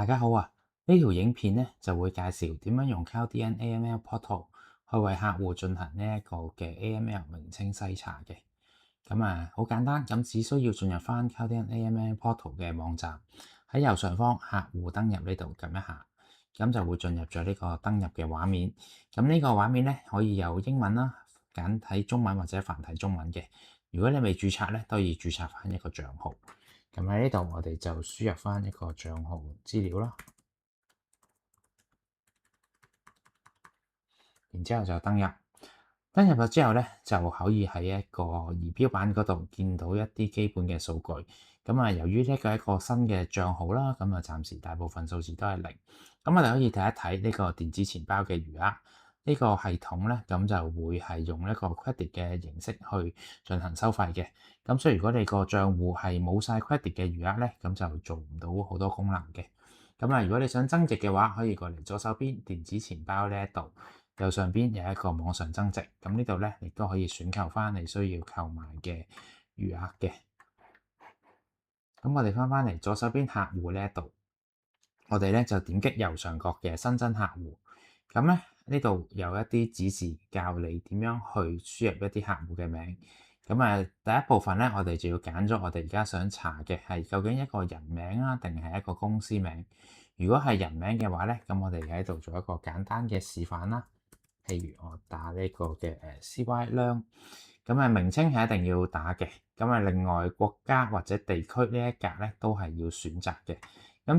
家好啊！呢條影片咧就會介紹點樣用 Cloudin AML Portal 去為客戶進行呢一個嘅 AML 名稱篩查嘅。好簡單，咁只需要進入翻 Cloudin AML Portal 嘅網站，喺右上方客戶登入呢度撳一下，咁就會進入咗呢個登入嘅畫面。咁呢個畫面咧可以有英文啦、簡體中文或者繁體中文嘅。如果你未註冊咧，都要註冊翻一個帳號。咁喺呢度，我哋就輸入翻一個帳號資料啦，然之後就登入。登入咗之後咧，就可以喺一個儀表板嗰度見到一啲基本嘅數據。由於呢個係一個新嘅帳號啦，暫時大部分數字都係零。咁我哋可以睇一睇呢個電子錢包嘅餘額。呢個系統咧，咁就會係用一個 credit 嘅形式去進行收費嘅。所以如果你個帳戶係冇晒 credit 嘅餘額咧，咁就做唔到好多功能嘅。如果你想增值嘅話，可以過嚟左手邊電子錢包呢一度，右上邊有一個網上增值。呢度咧亦都可以選購翻你需要購買嘅餘額嘅。我哋翻嚟左手邊客戶呢一度，我哋咧就點擊右上角嘅新增客戶。呢度有一啲指示教你點樣去輸入一啲客戶嘅名。第一部分咧，我哋就要揀咗我哋而家想查嘅係究竟一個人名啊，定係一個公司名。如果係人名嘅話咧，咁我哋喺度做一個簡單嘅示範啦。譬如我打呢個嘅CY 梁，名稱係一定要打嘅。另外國家或者地區呢一格咧都係要選擇嘅。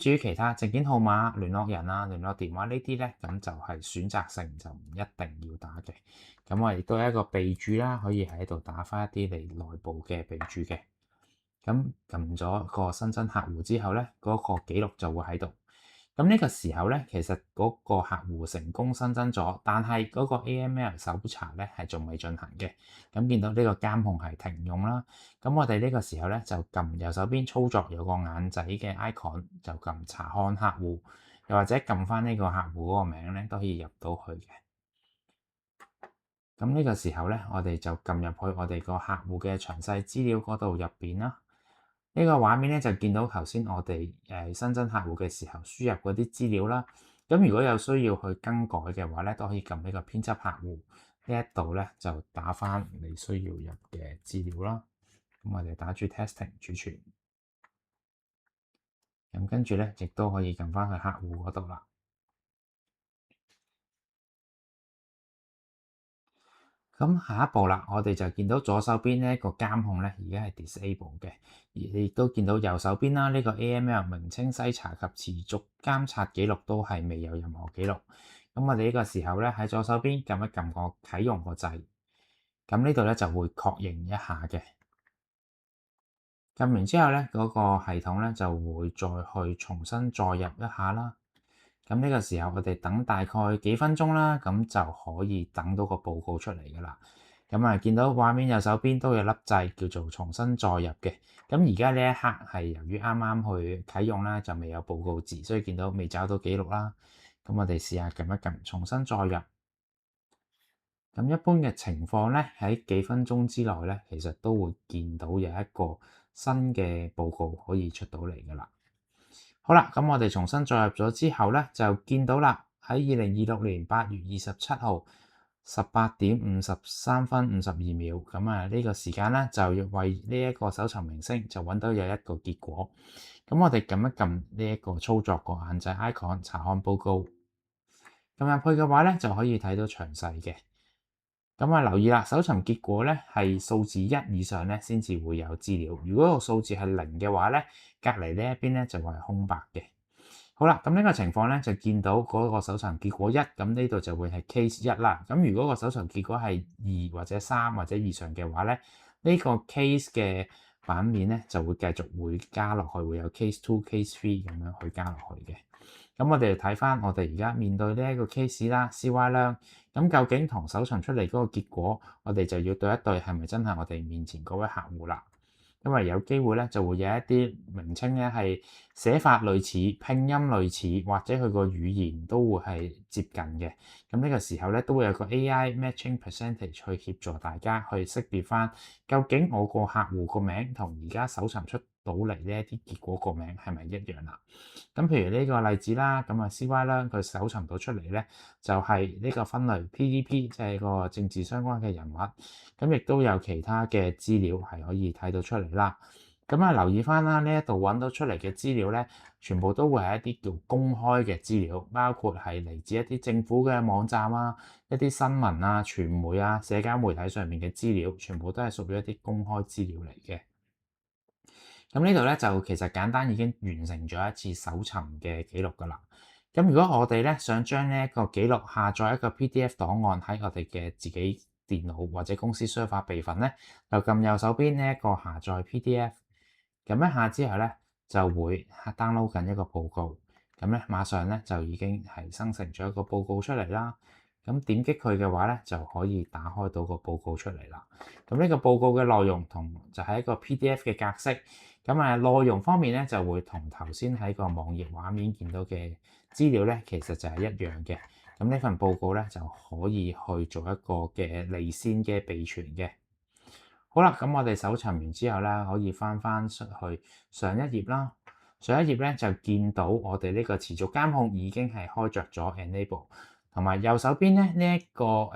至於其他證件號碼、聯絡人啊、聯絡電話呢啲咧，咁就係選擇性，就唔一定要打嘅。我亦都有一個備註啦，可以喺度打返一啲你內部嘅備註嘅。撳咗個新增客戶之後咧，嗰個記錄就會喺度。呢個時候咧，其實嗰個客戶成功新增咗，但係嗰個 AML 搜查咧係仲未進行嘅。見到呢個監控係停用啦。我哋呢個時候咧就撳右手邊操作有個眼仔嘅 icon，就撳查看客戶，又或者撳翻呢個客戶嗰個名咧都可以入到去嘅。呢個時候咧，我哋就撳入去我哋個客戶嘅詳細資料嗰度入邊啦。呢個畫面咧就見到頭先我哋新增客戶嘅時候輸入嗰啲資料啦。如果有需要去更改嘅話咧，都可以撳呢個編輯客戶呢一度咧，就打返你需要入嘅資料啦。我哋打住 testing 儲存，跟住咧亦都可以撳返去客戶嗰度啦。下一步啦，我哋就見到左手邊呢一個監控咧，而家係 disable 嘅，而你亦都見到右手邊啦，呢個 AML 名稱篩查及持續監察記錄都係未有任何記錄。我哋呢個時候咧喺左手邊撳一撳個啟用個掣，呢度咧就會確認一下嘅。撳完之後咧，嗰個系統咧就會再去重新再入一下啦。呢個時候我哋等大概幾分鐘啦，咁就可以等到個報告出嚟㗎啦。見到畫面右手邊都有粒掣叫做重新再入嘅。而家呢一刻係由於啱啱去啟用啦，就未有報告字，所以見到未找到記錄啦。我哋試下撳一撳重新再入。一般嘅情況咧，喺幾分鐘之內咧，其實都會見到有一個新嘅報告可以出到嚟㗎啦。好啦，我哋重新再入咗之後咧，就見到啦，喺2026年8月27號18點53分52秒，呢個時間咧就要為呢一個搜尋名稱就揾到有一個結果。我哋撳一撳呢一個操作個眼仔 icon 查看報告，撳入去嘅話咧就可以睇到詳細嘅。留意啦，搜尋結果咧係數字1以上咧先至會有資料。如果個數字係0嘅話咧，隔離呢一邊咧就會係空白嘅。好啦，呢個情況咧就見到嗰個搜尋結果1，呢度就會係 case 1啦。如果個搜尋結果係2或者3或者以上嘅話咧，呢個 case 嘅版面咧就會繼續會加落去，會有 case 2、case 3咁樣去加落去嘅。我哋睇翻我哋而家面對呢一個 case 啦，CY 啦，究竟同搜尋出嚟嗰個結果，我哋就要對一對係咪真係我哋面前嗰位客戶啦。因為有機會咧就會有一啲名稱咧係寫法類似、拼音類似，或者佢個語言都會係接近嘅。呢個時候咧都會有個 AI matching percentage 去協助大家去識別翻究竟我個客戶個名同而家搜尋出到嚟呢一啲結果個名係咪一樣啦。咁譬如呢個例子啦，咁啊 CY 啦，佢搜尋到出嚟咧就係呢個分類 PDP，即係個政治相關嘅人物。咁亦都有其他嘅資料係可以睇到出嚟啦。咁啊，留意翻啦，呢一度揾到出嚟嘅資料咧，全部都會係一啲叫公開嘅資料，包括係嚟自一啲政府嘅網站啊、一啲新聞啊、傳媒啊、社交媒體上面嘅資料，全部都係屬於一啲公開資料嚟嘅。咁呢度咧就其實簡單已經完成咗一次搜尋嘅記錄㗎啦。咁如果我哋咧想將呢一個記錄下載一個 PDF 檔案喺我哋嘅自己電腦或者公司 server 備份咧，就撳右手邊呢一個下載 PDF。咁一下之後咧，就會 download 緊一個報告，咁咧馬上咧就已經係生成咗一個報告出嚟啦。咁點擊佢嘅話咧，就可以打開到個報告出嚟啦。咁呢個報告嘅內容同就係一個 PDF 嘅格式。咁內容方面咧就會同頭先喺個網頁畫面見到嘅資料咧，其實就係一樣嘅。咁呢份報告咧就可以去做一個嘅離線嘅備存嘅。好啦，咁我哋搜尋完之後咧，可以翻出去上一頁啦。上一頁咧就見到我哋呢個持續監控已經係開着咗 Enable，同埋右手邊咧呢一個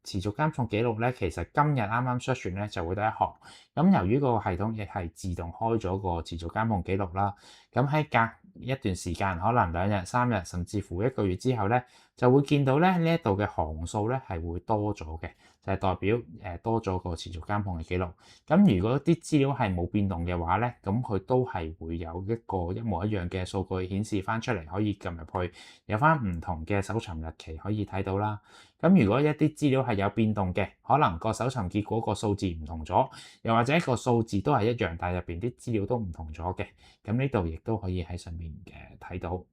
持續監控記錄咧，其實今日啱啱 search 完咧就會得一行。咁由於個系統亦係自動開咗個持續監控記錄啦，咁喺隔一段時間，可能2日、3日，甚至乎1個月之後咧，就會見到咧呢一度嘅行數咧係會多咗嘅，就係代表多咗個持續監控嘅記錄。咁如果啲資料係冇變動嘅話咧，咁佢都係會有一個一模一樣嘅數據顯示翻出嚟，可以撳入去，有翻唔同嘅搜尋日期可以睇到啦。咁如果一啲資料係有變動嘅，可能個搜尋結果個數字唔同咗，又或者個數字都係一樣，但係入邊啲資料都唔同咗嘅，咁呢度亦都可以喺上面睇到。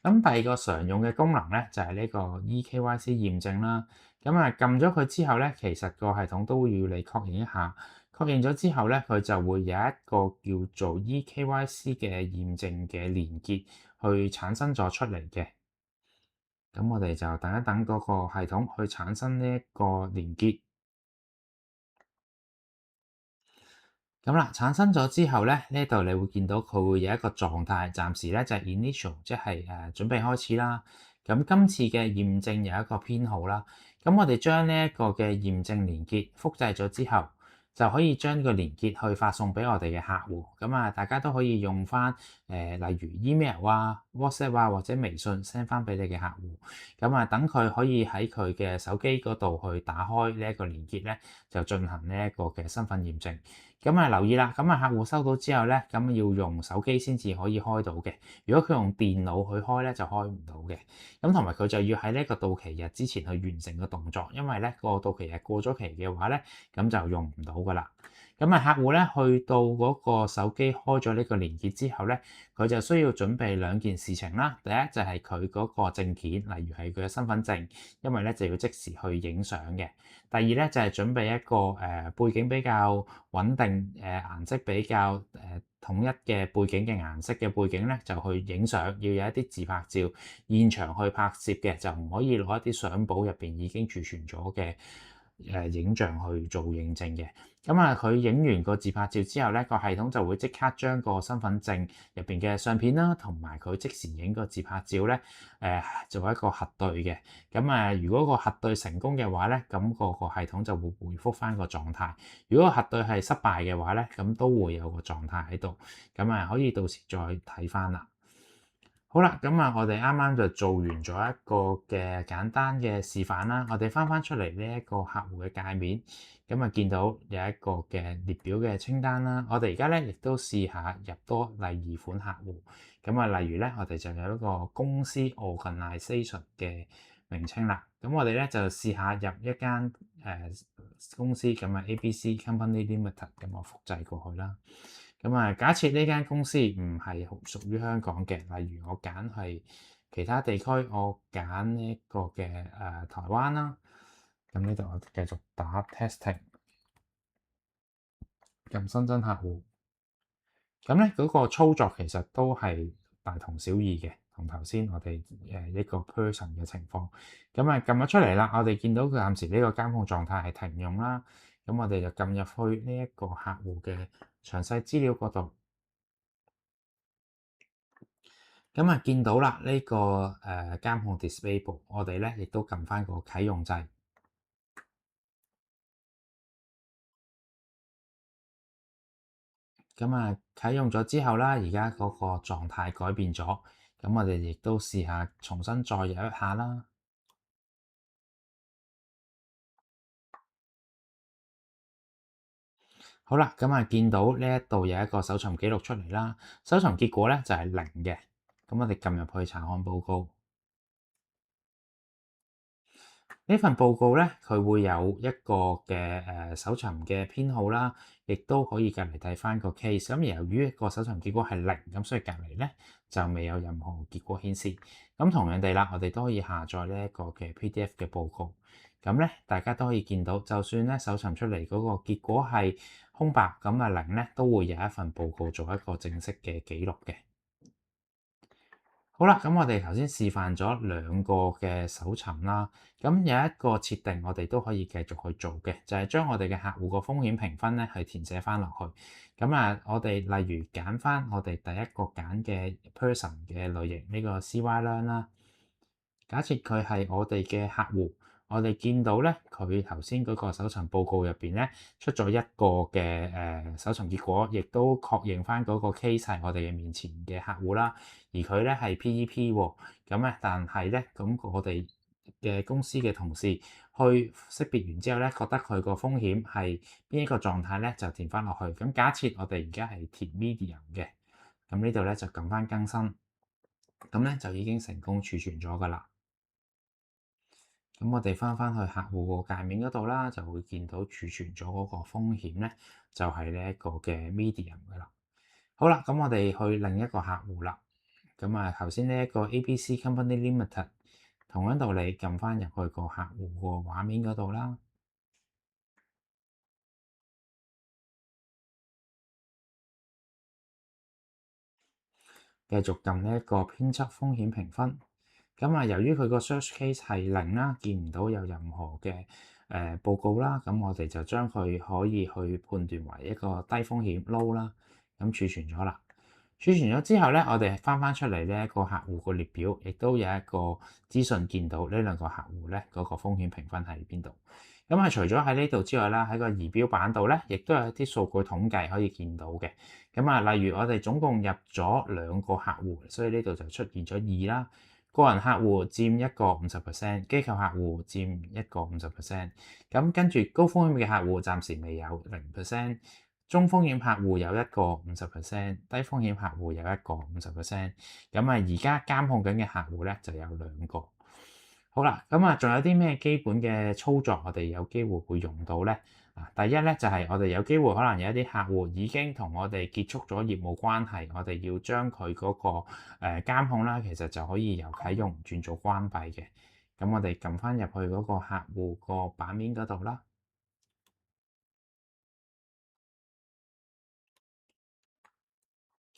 咁第二個常用嘅功能咧，就係呢個 eKYC 驗證啦。咁撳咗佢之後咧，其實個系統都要你確認一下。確認咗之後咧，佢就會有一個叫做 eKYC 嘅驗證嘅連結去產生咗出嚟嘅。咁我哋就等一等嗰個系統去產生呢一個連結。咁啦，產生咗之後咧，呢度你會見到佢會有一個狀態，暫時咧就係 initial，即係準備開始啦。咁今次嘅驗證有一個編號啦。咁我哋將呢一個嘅驗證連結複製咗之後，就可以將個連結去發送俾我哋嘅客戶。咁大家都可以用翻例如 email 啊、WhatsApp 啊或者微信 send 翻俾你嘅客戶。咁等佢可以喺佢嘅手機嗰度去打開呢一個連結咧，就進行呢一個嘅身份驗證。留意啦，客戶收到之後咧，要用手機先至可以開到嘅。如果佢用電腦去開咧，就開唔到嘅。咁同埋佢就要喺呢個到期日之前去完成個動作，因為咧個到期日過咗期嘅話咧，咁就用唔到噶啦。客戶咧去到嗰個手機開咗呢個連結之後咧，佢就需要準備2件事情啦。第一就係佢嗰個證件，例如係佢嘅身份證，因為咧就要即時去影相嘅。第二咧就係準備一個背景比較穩定、顏色比較統一嘅背景嘅顏色嘅背景咧，就去影相，要有一啲自拍照，現場去拍攝嘅，就唔可以攞一啲相簿入邊已經儲存咗嘅影像去做認證嘅。佢影完個自拍照之後咧，個系統就會即刻將個身份證入邊嘅相片啦，同埋佢即時影個自拍照咧，做一個核對嘅。如果個核對成功嘅話咧，咁個系統就會回覆翻個狀態。如果核對係失敗嘅話咧，咁都會有個狀態喺度。可以到時再睇翻啦。好啦，我哋啱啱就做完咗一個嘅簡單嘅示範啦。我哋翻出嚟呢一個客戶嘅界面，見到有一個嘅列表嘅清單啦。我哋而家咧亦都試下入多第2款客戶。例如咧，我哋就有一個公司 organisation 嘅名稱啦。我哋咧就試下入一間公司ABC Company Limited，我複製過去啦。假設呢間公司唔係屬於香港嘅，例如我揀係其他地區，我揀呢個嘅台灣啦。呢度我繼續打 testing， 撳新增客戶。嗰個操作其實都係大同小異嘅，同頭先我哋一個 person 嘅情況。撳咗出嚟啦，我哋見到佢暫時呢個監控狀態係停用啦。我哋就撳入去呢一個客戶嘅詳細資料嗰度。咁啊，見到啦呢個監控 disable，我哋咧亦都撳翻個啟用掣。咁啊，啟用咗之後啦，而家嗰個狀態改變咗，咁我哋亦都試下重新再入一下啦。好啦，咁啊見到呢一度有一個搜尋記錄出嚟啦，搜尋結果咧就係零嘅。咁我哋撳入去查看報告。呢份報告咧，佢會有一個嘅搜尋嘅編號啦，亦都可以隔離睇翻個 case。咁由於個搜尋結果係零，咁所以隔離咧就未有任何結果顯示。咁同樣地啦，我哋都可以下載呢一個嘅 PDF 嘅報告。咁咧，大家都可以見到，就算咧搜尋出嚟嗰個結果係空白，咁啊零咧都會有一份報告做一個正式嘅記錄嘅。好啦，咁我哋頭先示範咗兩個嘅搜尋啦，咁有一個設定我哋都可以繼續去做嘅，就係將我哋嘅客戶個風險評分咧去填寫翻落去。咁啊，我哋例如揀翻我哋第一個揀嘅 person 嘅類型呢個 CY Learn 啦。假設佢係我哋嘅客戶，我哋見到咧佢頭先嗰個搜尋報告入邊咧出咗一個嘅搜尋結果，亦都確認翻嗰個 case 係我哋嘅面前嘅客戶啦。而佢咧係 PEP 喎，咁咧但係咧咁我哋嘅公司嘅同事去識別完之後咧，覺得佢個風險係邊一個狀態咧，就填翻落去。咁假設我哋而家係填 medium 嘅，咁呢度咧就撳翻更新，咁咧就已經成功儲存咗噶啦。咁我哋翻返去客戶個界面嗰度啦，就會見到儲存咗嗰個風險咧，就係呢一個嘅 medium 噶啦。好啦，咁我哋去另一個客戶啦。咁啊，頭先呢一個 ABC Company Limited，同樣道理撳翻入去個客戶個畫面嗰度啦，繼續撳呢一個編輯風險評分。咁啊，由於佢個 search case 係零啦，見唔到有任何嘅報告啦，咁我哋就將佢可以去判斷為一個低風險 low 啦，咁儲存咗啦。儲存咗之後咧，我哋翻出嚟呢一個客戶個列表，亦都有一個資訊見到呢兩個客戶咧嗰個風險評分喺邊度。咁啊，除咗喺呢度之外啦，喺個儀表板度咧，亦都有一啲數據統計可以見到嘅。咁啊，例如我哋總共入咗兩個客戶，所以呢度就出現咗2啦。個人客戶佔一個50%，機構客戶佔一個50%。咁跟住高風險嘅客戶暫時未有0%，中風險客戶有一個50%，低風險客戶有一個50%。咁啊，而家監控緊嘅客戶咧就有2個。好啦，咁啊，仲有啲咩基本嘅操作我哋有機會會用到咧？第一咧就係我哋有機會可能有一啲客戶已經同我哋結束咗業務關係，我哋要將佢嗰個監控啦，其實就可以由啟用轉做關閉嘅。咁我哋撳翻入去嗰個客戶個版面嗰度啦，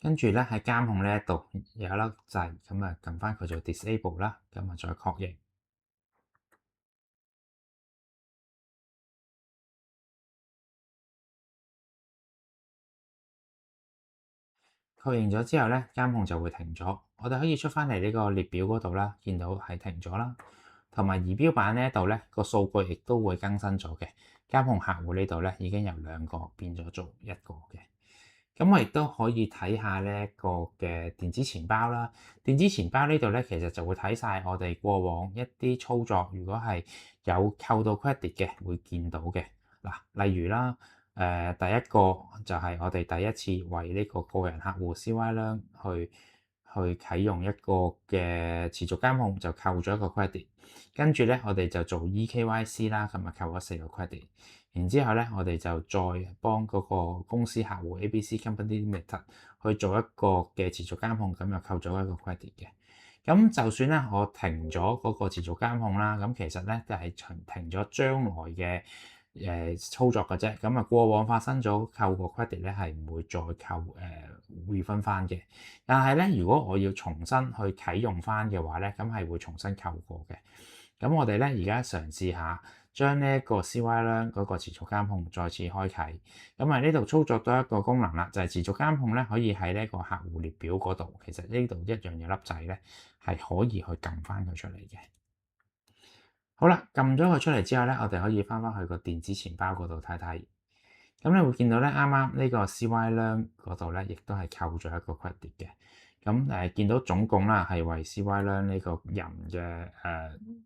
跟住咧喺監控呢一度有一粒掣，咁啊撳翻佢做 disable 啦，咁啊再確認。確認咗之後咧，監控就會停咗。我哋可以出翻嚟呢個列表嗰度啦，見到係停咗啦。同埋儀表板呢度咧，個數據亦都會更新咗嘅。監控客戶呢度咧已經由2個變咗做1個嘅。咁我亦都可以睇下呢一個嘅電子錢包啦。電子錢包呢度咧，其實就會睇晒我哋過往一啲操作，如果係有扣到 credit 嘅，會見到嘅。嗱，例如啦。第一個就係我哋第一次為呢個個人客戶 CY 啦，去啟用一個嘅持續監控，就扣咗一個 credit。跟住咧，我哋就做 eKYC 啦，咁啊扣咗4個 credit。然之後咧，我哋就再幫嗰個公司客戶 ABC Company Limited 去做一個嘅持續監控，咁又扣咗一個 credit 嘅。咁就算咧，我停咗嗰個持續監控啦，咁其實咧就係停咗將來嘅操作嘅啫。咁啊，過往發生咗扣個 credit 咧，係唔會再扣refund 翻嘅。但係咧，如果我要重新去啟用翻嘅話咧，咁係會重新扣過嘅。咁我哋咧而家嘗試下將呢一個 CY-Learn 嗰個持續監控再次開啟。咁啊呢度操作多一個功能啦，就係持續監控咧可以喺呢個客戶列表嗰度，其實呢度一樣有粒掣咧係可以去撳翻佢出嚟嘅。好啦，撳咗佢出嚟之後咧，我哋可以翻去個電子錢包嗰度睇睇。咁你會見到咧，啱啱呢個 CY-Learn 嗰度咧，亦都係扣咗一個 credit 嘅。咁見到總共啦，係為 CY-Learn 呢個人嘅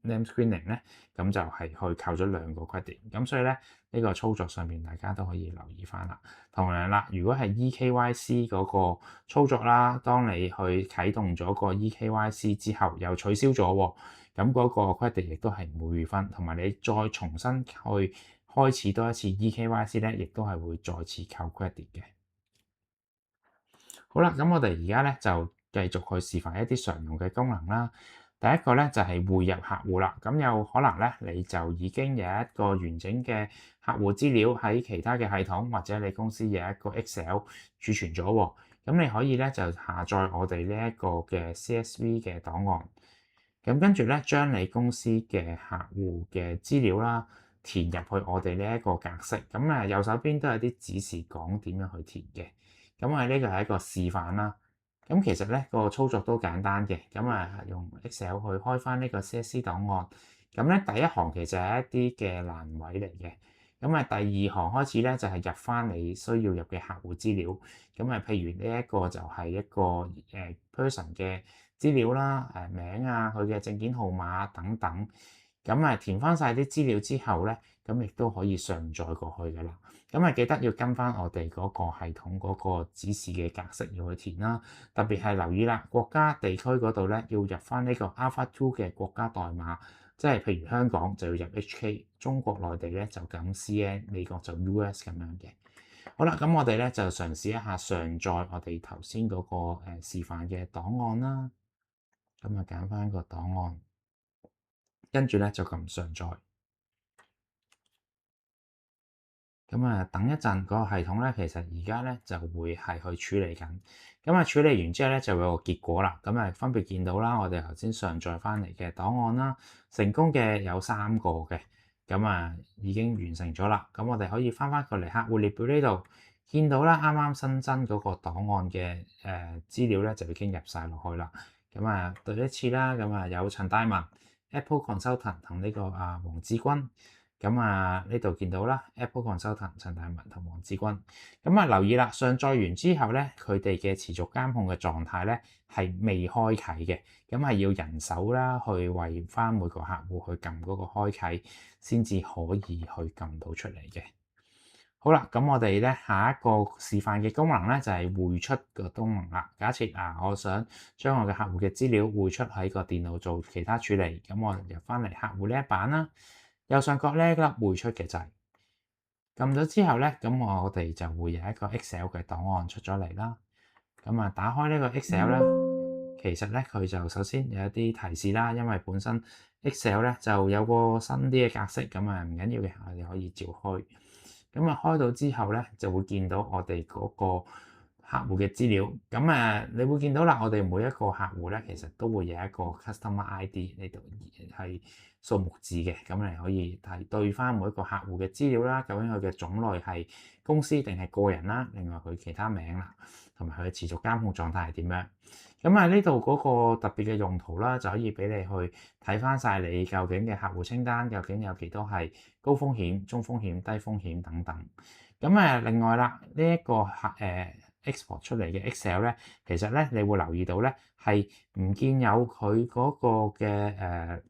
name screening 咧，咁就係去扣咗2個 credit。咁所以咧，呢個操作上面大家都可以留意翻啦。同樣啦，如果係 eKYC 嗰個操作啦，當你去啟動咗個 eKYC 之後又取消咗喎，咁嗰個 credit 亦都係唔會分，同埋你再重新去開始多一次 eKYC 咧，亦都係會再次扣 credit 嘅。好啦，咁我哋而家咧就繼續去示範一啲常用嘅功能啦。第一個咧就係匯入客戶啦。咁有可能咧你就已經有一個完整嘅客戶資料喺其他嘅系統，或者你公司有一個 Excel 儲存咗喎。咁你可以咧就下載我哋呢一個嘅 CSV 嘅檔案。咁跟住咧將你公司嘅客戶嘅資料啦填入去我哋呢一個格式。咁右手邊都有啲指示講點樣去填嘅。咁呢個係一個示範啦。咁其實咧個操作都簡單嘅。咁用 Excel 去開翻呢個 CSV 檔案。咁咧第一行其實係一啲嘅欄位嚟嘅。第二行開始咧就係入翻你需要入嘅客戶資料。譬如呢一個就係一個person 嘅資料啦，名啊，佢嘅證件號碼等等。填翻晒啲資料之後咧，咁亦都可以上載過去㗎啦。記得要跟翻我哋嗰個系統嗰個指示嘅格式要去填啦。特別係留意啦，國家地區嗰度咧要入翻呢個 Alpha 2嘅國家代碼，即係譬如香港就要入 HK，中國內地咧就咁 CN，美國就 US 咁樣嘅。好啦，咁我哋咧就嘗試一下上載我哋頭先嗰個示範嘅檔案啦。揀翻個檔案，跟住咧就撳上載。等一陣，個系統咧，其實而家咧就會係去處理緊。處理完之後咧，就會有個結果啦。分別見到啦，我哋頭先上載翻嚟嘅檔案啦，成功嘅有3個嘅。已經完成咗啦。咁我哋可以翻過嚟客戶列表呢度，見到啦，啱啱新增嗰個檔案嘅資料咧就已經入晒落去啦。對一次啦。有陳大文、Apple Consultant 同呢個黃志軍。呢度見到啦 ，Apple Consultant 陳大文同黃志軍。留意啦，上載完之後咧，佢哋嘅持續監控嘅狀態咧係未開啟嘅。係要人手啦，去為翻每個客戶去撳嗰個開啟，先至可以去撳到出嚟嘅。好啦，咁我哋咧下一個示範嘅功能咧就係匯出個功能啦。假設我想將我嘅客戶嘅資料匯出喺個電腦做其他處理，咁我入翻嚟客戶呢一版啦。右上角呢一粒匯出嘅掣，撳咗之後咧，咁我哋就會有一個 Excel 嘅檔案出咗嚟啦。打開呢個 Excel 咧，其實咧佢就首先有一啲提示啦，因為本身 Excel 咧就有個新啲嘅格式，唔緊要嘅，我哋可以照開。開到之後咧，就會見到我哋嗰個客戶嘅資料。你會見到啦，我哋每一個客戶咧，其實都會有一個 Customer ID 呢度係數目字嘅。你可以對翻每一個客戶嘅資料啦，究竟佢嘅種類係公司定係個人啦，另外佢其他名啦，同埋佢嘅持續監控狀態係點樣。呢度嗰個特別嘅用途啦，就可以俾你去睇翻晒你究竟嘅客戶清單，究竟有幾多係高風險、中風險、低風險等等。另外啦，呢一個export 出嚟嘅 Excel 咧，其實咧你會留意到咧係唔見有佢嗰個嘅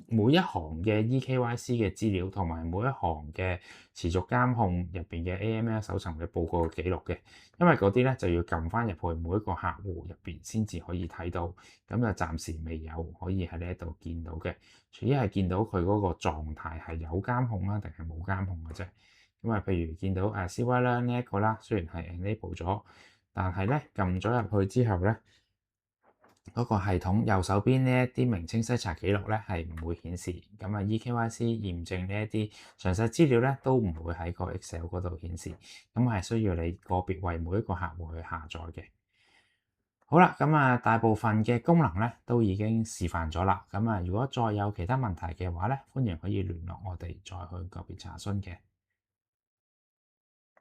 每一行嘅 eKYC 嘅資料，同埋每一行嘅持續監控入邊嘅 AML 搜尋嘅報告記錄嘅，因為嗰啲咧就要撳翻入去每一個客戶入邊先至可以睇到，咁就暫時未有可以喺呢一度見到嘅，除咗係見到佢嗰個狀態係有監控啦，定係冇監控嘅啫。譬如見到CY-Learn 呢一個啦，雖然係 enable 咗，但係咧撳咗入去之後咧，嗰個系統右手邊呢一啲名稱篩查記錄咧係唔會顯示，eKYC 驗證呢一啲詳細資料咧都唔會喺個 Excel 嗰度顯示，係需要你個別為每一個客戶去下載嘅。好啦，咁啊，大部分嘅功能咧都已經示範咗啦。咁啊，如果再有其他問題嘅話咧，歡迎可以聯絡我哋再去個別查詢嘅。